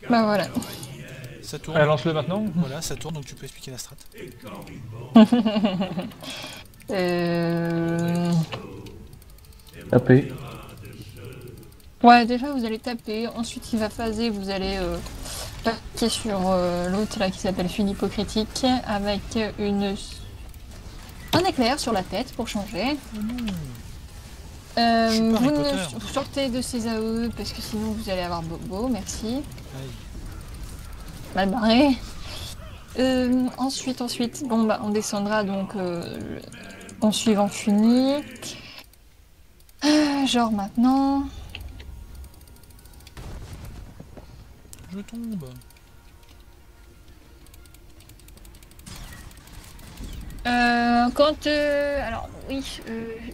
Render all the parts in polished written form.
Bah voilà. Ça tourne. Allez, lance-le maintenant. Voilà, ça tourne, donc tu peux expliquer la strat. Taper. Ouais, déjà vous allez taper, ensuite il va phaser, vous allez taper sur l'autre là qui s'appelle Philippe Critique avec un éclair sur la tête pour changer. suis pas Vous Harry ne Potter. sortez de ces AE parce que sinon vous allez avoir Bobo, merci. Aïe. Mal barré. Ensuite, bon bah on descendra donc en suivant fini. Genre maintenant. Je tombe. Alors oui,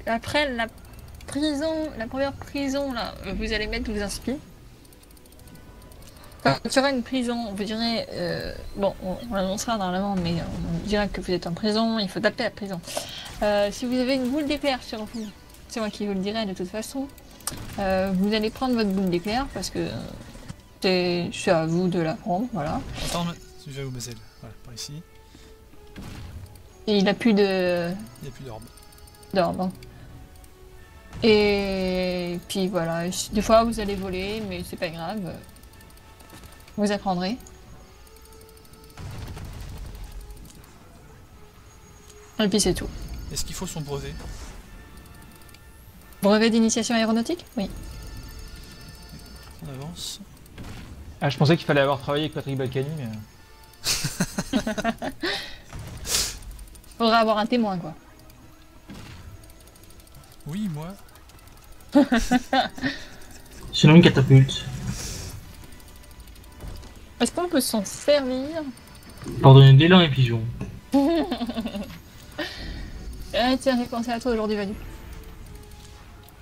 après la prison, la première prison là, vous allez mettre vos inspi. Quand il y aura une prison, on vous dirait, bon, on l'annoncera normalement, mais on dira que vous êtes en prison, il faut taper la prison. Si vous avez une boule d'éclair sur vous, c'est moi qui vous le dirai de toute façon, vous allez prendre votre boule d'éclair parce que c'est à vous de la prendre, voilà. Attends, tu vas où, Mazel? Voilà, par ici. Et il a plus de Il n'y a plus d'orbe. d'orbe. Hein. Et puis voilà, des fois vous allez voler, mais c'est pas grave. Vous apprendrez. Et puis c'est tout. Est-ce qu'il faut son brevet? Brevet d'initiation aéronautique? Oui. On avance. Ah, je pensais qu'il fallait avoir travaillé avec Patrick Balkany, mais... Faudra avoir un témoin, quoi. Oui, moi. Sinon une catapulte. Est-ce qu'on peut s'en servir? Pour donner de l'élan et pigeons. Ah tiens, j'ai pensé à toi aujourd'hui, Vadu.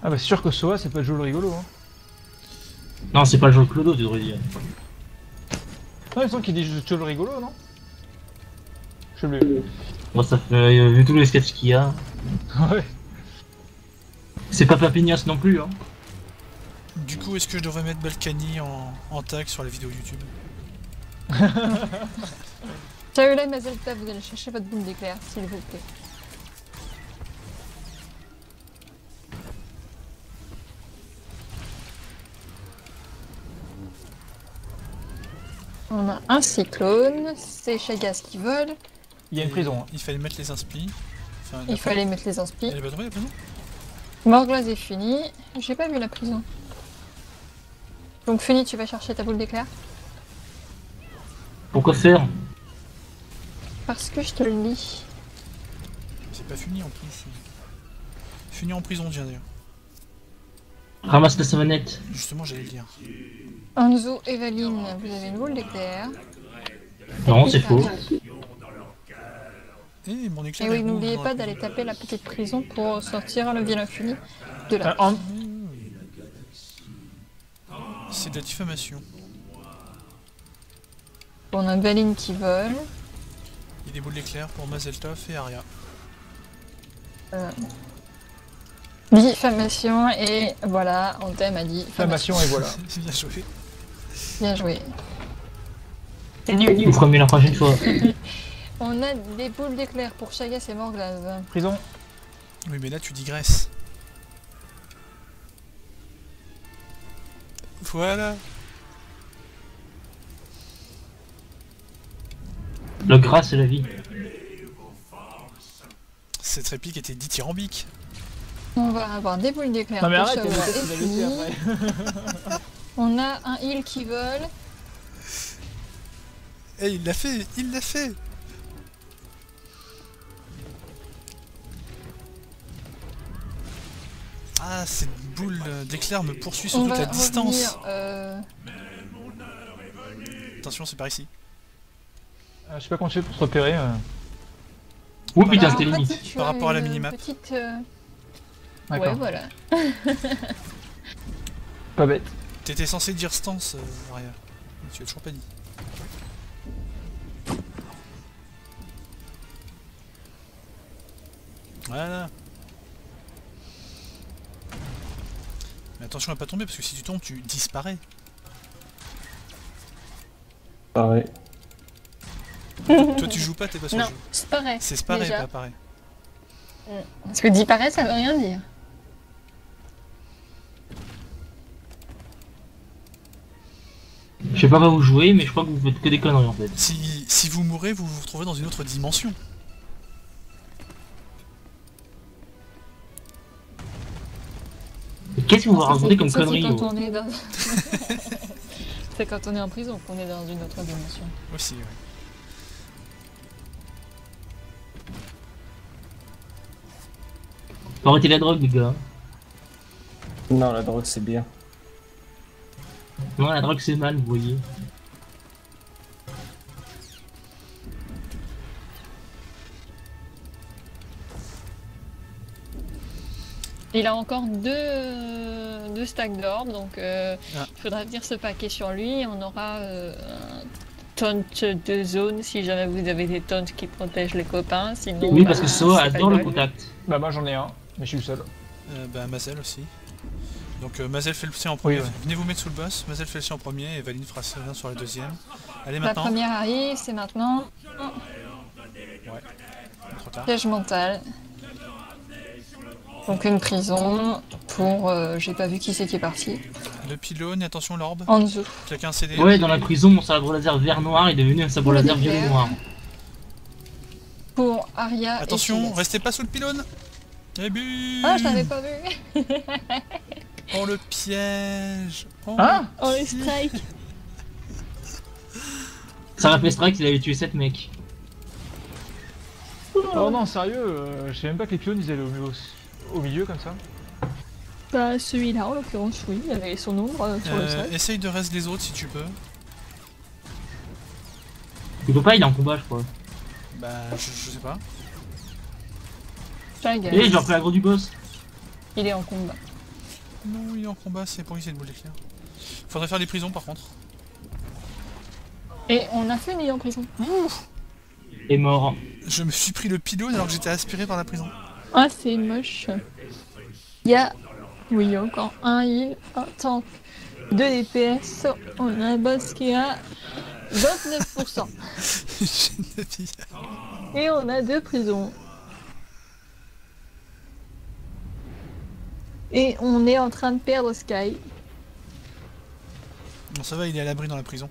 Ah bah c'est sûr que Soa, c'est pas le jeu le rigolo, hein. Non, c'est pas le jeu de Clodo, tu devrais dire. Non, il semble qu'il dit jeu le rigolo, non? Je sais plus. Bon, ça fait, vu tous les sketchs qu'il y a, Ouais. c'est pas Papignas non plus, hein. Du coup, est-ce que je devrais mettre Balkany en tag sur la vidéo YouTube? Shaula Mazelta, vous allez chercher votre boule d'éclair, s'il vous plaît. On a un cyclone, c'est Chagas qui vole, Il y a une prison, hein. Il fallait mettre les inspi. Enfin, il fallait mettre les inspi. Elle est pas tombée, la prison? Morglaze est fini, j'ai pas vu la prison. Donc fini, tu vas chercher ta boule d'éclair? Pourquoi faire? Parce que je te le dis. C'est pas fini en plus. Fini en prison, tiens d'ailleurs. Ramasse la savonnette. Justement, j'allais le dire. Anzo, Evaline, vous avez une boule d'éclair. Non, c'est faux. Eh, mon éclair. Et oui, est n'oubliez rouge, pas dans la d'aller taper la petite prison pour sortir le bien infini de là. C'est de la diffamation. On a Valine qui vole. Il y a des boules d'éclair pour Mazeltov et Aria. Diffamation et voilà, Anthem a dit Diffamation et voilà. Bien joué. Bien joué. Vous ferez mieux la prochaine fois. On a des boules d'éclair pour Chagas et Morglaze. Prison. Oui, mais là tu digresses. Voilà. Le gras, c'est la vie. Cette réplique était dithyrambique. On va avoir des boules d'éclair Non mais pour arrête, Shaola et tu l'as laissé Fini. après. On a un heal qui vole. Eh, il l'a fait. Il l'a fait. Ah, cette boule d'éclair me poursuit sur On toute va la distance. revenir, Attention, c'est par ici. Je sais pas comment tu fais pour te repérer. Ouh putain, en c'était limite. pratique, tu Par as rapport à la une minimap. petite, D'accord. ouais, voilà. Pas bête. T'étais censé dire stance, Aria. Mais tu l'as toujours pas dit. Voilà. Mais attention à pas tomber parce que si tu tombes, tu disparais. Pareil. Toi tu joues pas, t'es pas sur le Non, jeu. c'est pareil. C'est pareil, déjà. pas pareil. Parce que disparaît, ça veut rien dire. Je sais pas où vous jouez, mais je crois que vous faites que des conneries en fait. Si vous mourrez, vous vous retrouvez dans une autre dimension. Qu'est-ce que vous racontez comme Ça, c'est conneries quand gros on est dans... C'est quand on est en prison qu'on est dans une autre dimension. Aussi, ouais. Faut arrêter la drogue les gars. Non, la drogue c'est bien. Non, la drogue c'est mal, vous voyez. Il a encore deux stacks d'or, donc il faudra venir se paquer sur lui. On aura un taunt de zone si jamais vous avez des taunts qui protègent les copains. Sinon, Oui, parce que Soa c'est pas adore le grave. contact. Bah moi j'en ai un, mais je suis le seul. Bah Mazel aussi. Donc Mazel fait le sien en premier. Oui, ouais. Venez vous mettre sous le boss. Mazel fait le sien en premier et Valine fera ça sur la deuxième. Allez La maintenant. première arrive, c'est maintenant. Trop tard. Piège mental. Donc une prison pour... j'ai pas vu qui c'est qui est parti. Le pylône, et attention l'orbe. En dessous. Quelqu'un a cédé. Ouais, dans la prison, mon sabre laser vert noir est devenu un sabre laser violet noir. Pour Arya et Attention, Silas. restez pas sous le pylône. Et but. Ah, je t'avais pas vu. Oh le piège. Oh, Hein Oh, les strikes. Ça fait strike, il avait tué 7 mecs. Oh non, sérieux, je sais même pas que les pionnes ils allaient au milieu comme ça. Bah, celui-là, en l'occurrence, oui, il avait son ombre sur le sol. essaye de rester les autres si tu peux. Il peut pas, il est en combat, je crois. Bah je sais pas. Jaguar. Et j'ai repris l'aggro du boss. Il est en combat. Non, il est en combat, c'est pour qui c'est une boule d'éclair. Faudrait faire des prisons par contre. Et on a fait mis en prison. Est mort. Je me suis pris le pylône alors que j'étais aspiré par la prison. Ah, c'est moche. Il y a... Oui, il y a encore un heal, un tank, 2 DPS. On a un boss qui a 29%. Geneviève. Et on a 2 prisons. Et on est en train de perdre Sky. Bon ça va, il est à l'abri dans la prison.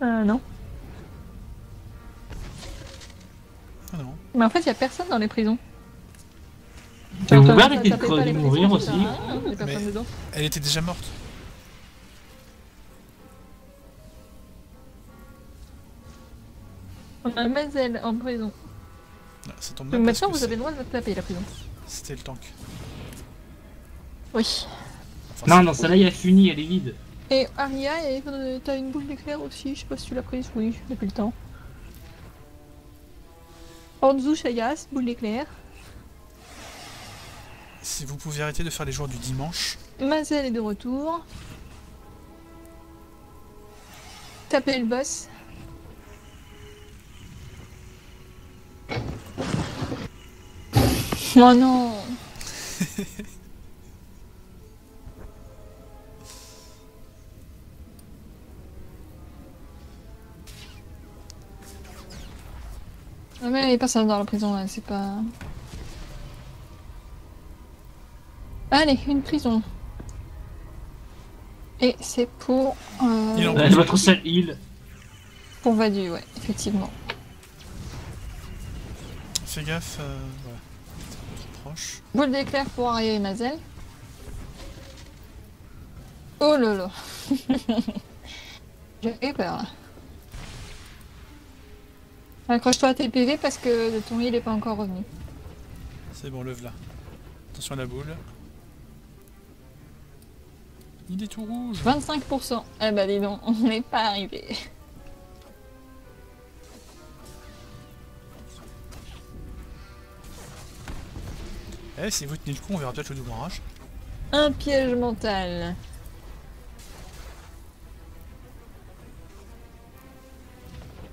Non. Ah non. Mais en fait, il y a personne dans les prisons. Et vous pouvez Ça arrêter s'appelle pas de les mourir prisons, ça aussi. sert à rien, il y a personne Mais- dedans. Elle était déjà morte. On a Mazel en prison. Ah, ça tombe Donc bien parce maintenant, que vous avez le droit de me taper la prison. c'était le tank. Oui. Enfin, Non, c'est- dans celle-là, il y a Funi, elle est vide. Et Aria, t'as une boule d'éclair aussi, je sais pas si tu l'as prise, oui, depuis le temps. Anzu Chayas, boule d'éclair. Si vous pouvez arrêter de faire les jours du dimanche. Mazel est de retour. Tapez le boss. Oh non. Ah mais il y a personne dans la prison là, c'est pas... Allez, une prison. Et c'est pour... Il en- Votre seule heal. Pour Vadu, ouais, effectivement. Fais gaffe, voilà. Trop proche. Boule d'éclair pour Aria et Mazel. Oh là là. J'ai eu peur. Accroche-toi à tes PV parce que ton heal est pas encore revenu. C'est bon, lève là. Attention à la boule. Il est tout rouge. 25%. Eh bah dis donc, on n'est pas arrivé. Eh, si vous tenez le coup, on verra peut-être le double enrage. Un piège mental.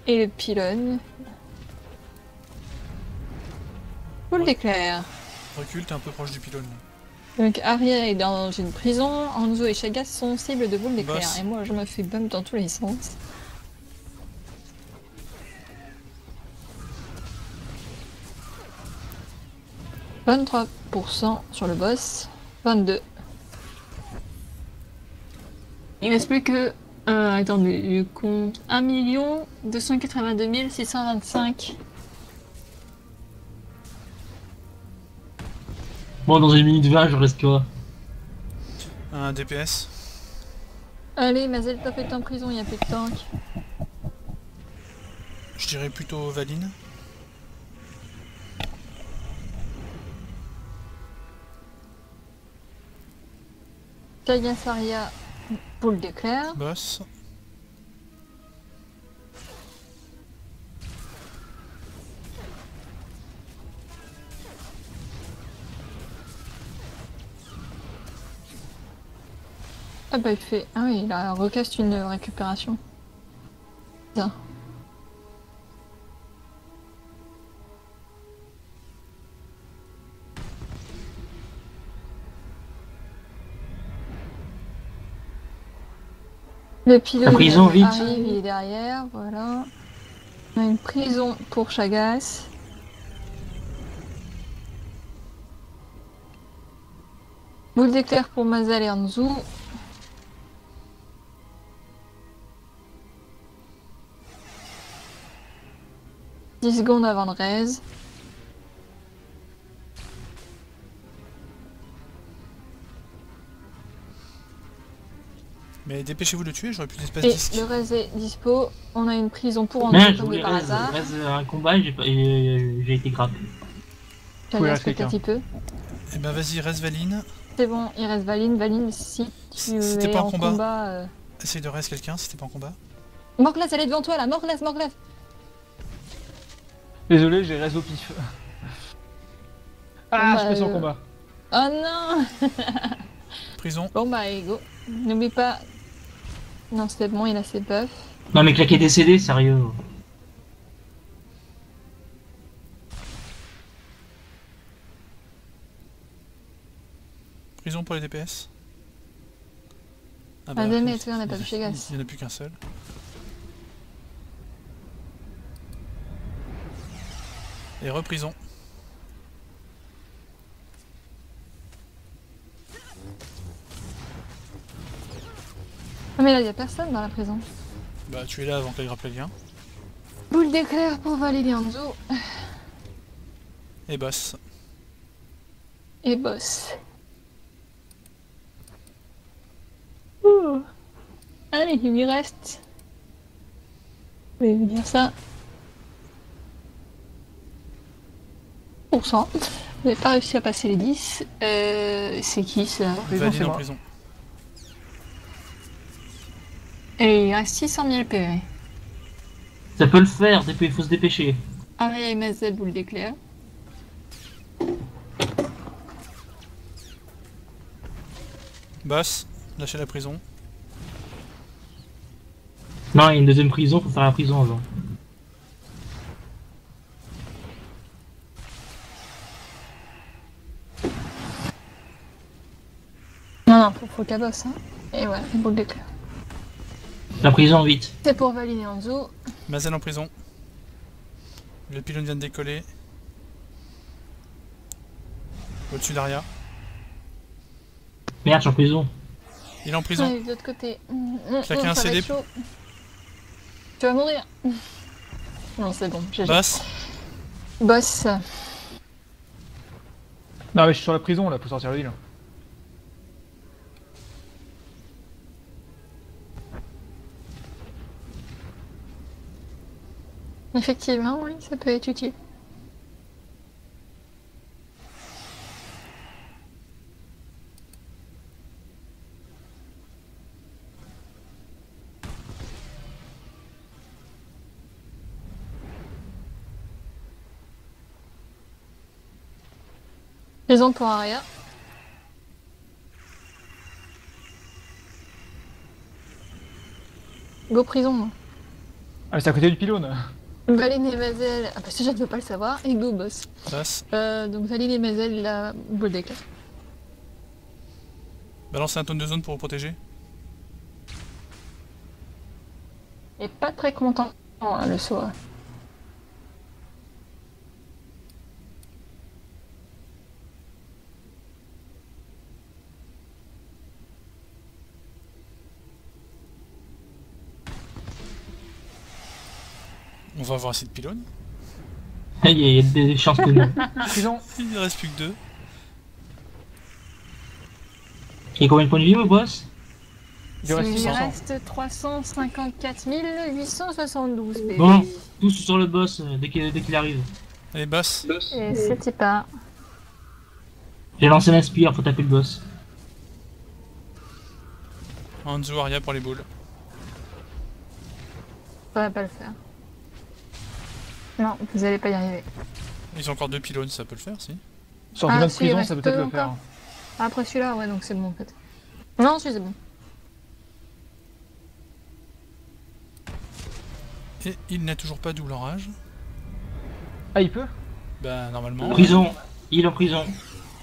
Et le pylône. Boule d'éclair. Recule, t'es un peu proche du pylône. Donc Arya est dans une prison, Hanzo et Chagas sont cibles de boules d'éclair. Boss. Et moi je me fais bump dans tous les sens. « 23% sur le boss, 22. Il reste plus que... attendez, je compte 1 282 625. Bon, dans 1 minute 20, je reste quoi? Un DPS. Allez, Mazel Top est en prison, il n'y a plus de tank. Je dirais plutôt Valine. Chagas Arya, boule d'éclair. Boss. Ah bah il fait... Ah oui, il a recaste une récupération. Bien. Le pilote La prison, vite. arrive, il est derrière, voilà. On a une prison pour Chagas. Boule d'éclair pour Mazal et Hanzo. « 10 secondes avant le raise. Mais dépêchez-vous de le tuer, j'aurais plus d'espace Et disque. le raise est dispo. On a une prison pour Mais Hanzo je comme voulais par hasard. reste un combat et j'ai été grappé. Faut y Chagas rester peut-être un petit peu. Eh ben vas-y, reste Valine. C'est bon, il reste Valine. Valine, si tu C'était es pas en en combat. combat... Essaye de reste quelqu'un si t'es pas en combat. Morglas, elle est devant toi là, Morglas, Morglas. Désolé, j'ai réseau pif. Ah, Bon, je bah, passe en combat. Oh non. Prison. Bon bah, go. N'oublie pas... Non, c'est bon, il a ses buffs. Non, mais claquer des CD, sérieux. Prison pour les DPS. Ah Ah, mais il- tu vois, on n'a pas vu Chagas. Il n'y en a plus qu'un seul. Et reprison. Ah mais là, il y a personne dans la prison. Bah tu es là avant que la grappe le vient. Boule d'éclair pour Valérie Hanzo. Et boss. Et boss. Ouh. Allez, il lui reste... Je vais vous dire ça. %. Vous n'avez pas réussi à passer les 10. C'est qui ça? Prison, Valine c'est en moi. prison. Et il reste 600 000 PV. Ça peut le faire, il faut se dépêcher. Aria et Mazel, boule d'éclair. Boss, lâchez la prison. Non, il y a une deuxième prison, faut faire la prison avant. Non, non, faut qu'elle bosse. Hein. Et voilà, boule d'éclair. La prison, vite. C'est pour Valine et Hanzo. Mazel en prison. Le pylône vient de décoller. Au-dessus d'Aria. Merde, je suis en prison. Il est en prison. Ouais, de l'autre côté. Claquer un ça va CD. être chaud. Tu vas mourir. Non, c'est bon. GG. Boss. Boss. Non, mais je suis sur la prison là, faut sortir le deal. Effectivement, oui, ça peut être utile. Prison pour Aria. Go prison. Ah, mais c'est à côté du pylône. Valine et Mazel, ah bah ça je ne peux pas le savoir, et Go Boss. Passe. Donc Valine et Mazel, la boule d'éclair. Balancez un tonne de zone pour vous protéger. Et pas très content, hein, le soir. On va avoir assez de pylônes. Il y a des chances que non. Prison. Il ne reste plus que 2. Il y a combien de points de vie au boss? Il reste Il 600. reste 354 872 bébé. Bon, tous sur le boss dès qu'il arrive. Allez, boss. Et c'est pas. J'ai lancé l'inspire, faut taper le boss. Hanzo, Aria pour les boules. Ça va pas le faire. Non, vous allez pas y arriver. Ils ont encore 2 pylônes, ça peut le faire, si. Sur Ah, de si, il prison, reste ça peut peut-être deux le faire. encore. Après celui-là, ouais, donc c'est bon en fait. Non, si, c'est bon. Et il n'a toujours pas double orage. Ah, il peut? Bah, normalement. Prison, il est en prison.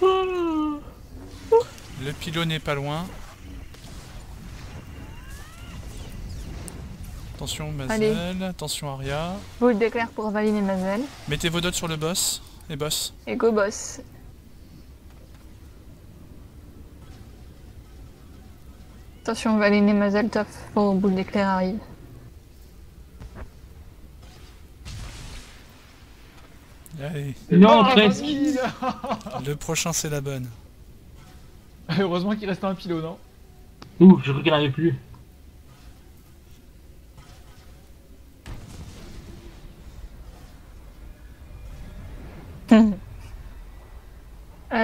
Le pylône n'est pas loin. Attention Mazel, attention Aria. Boule d'éclair pour Valine et Mazel. Mettez vos dots sur le boss. Les boss. Et Go Boss. Attention, Valine et Mazel, top. Oh, boule d'éclair arrive. Allez, Non, Oh, presque. tranquille. le prochain c'est la bonne. Heureusement qu'il restait un pylône, non? Ouh, je crois qu'il n'arrivait plus.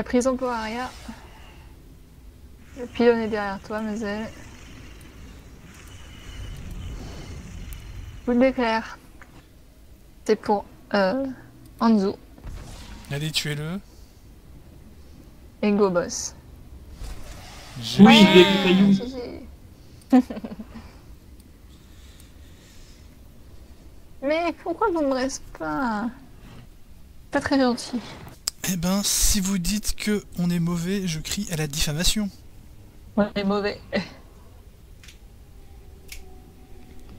Prison pour Aria. Le pylône est derrière toi, Mazel. Boule d'éclair. C'est pour Hanzo Allez, tuez-le. et Go Boss. Oui, GG. il est caillou. GG. Mais pourquoi vous me reste pas? Pas très gentil. Eh ben, si vous dites que on est mauvais, je crie à la diffamation. On est mauvais.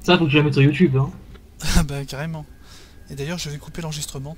Ça, faut que je la mette sur YouTube. Hein. Ah bah carrément. Et d'ailleurs, je vais couper l'enregistrement.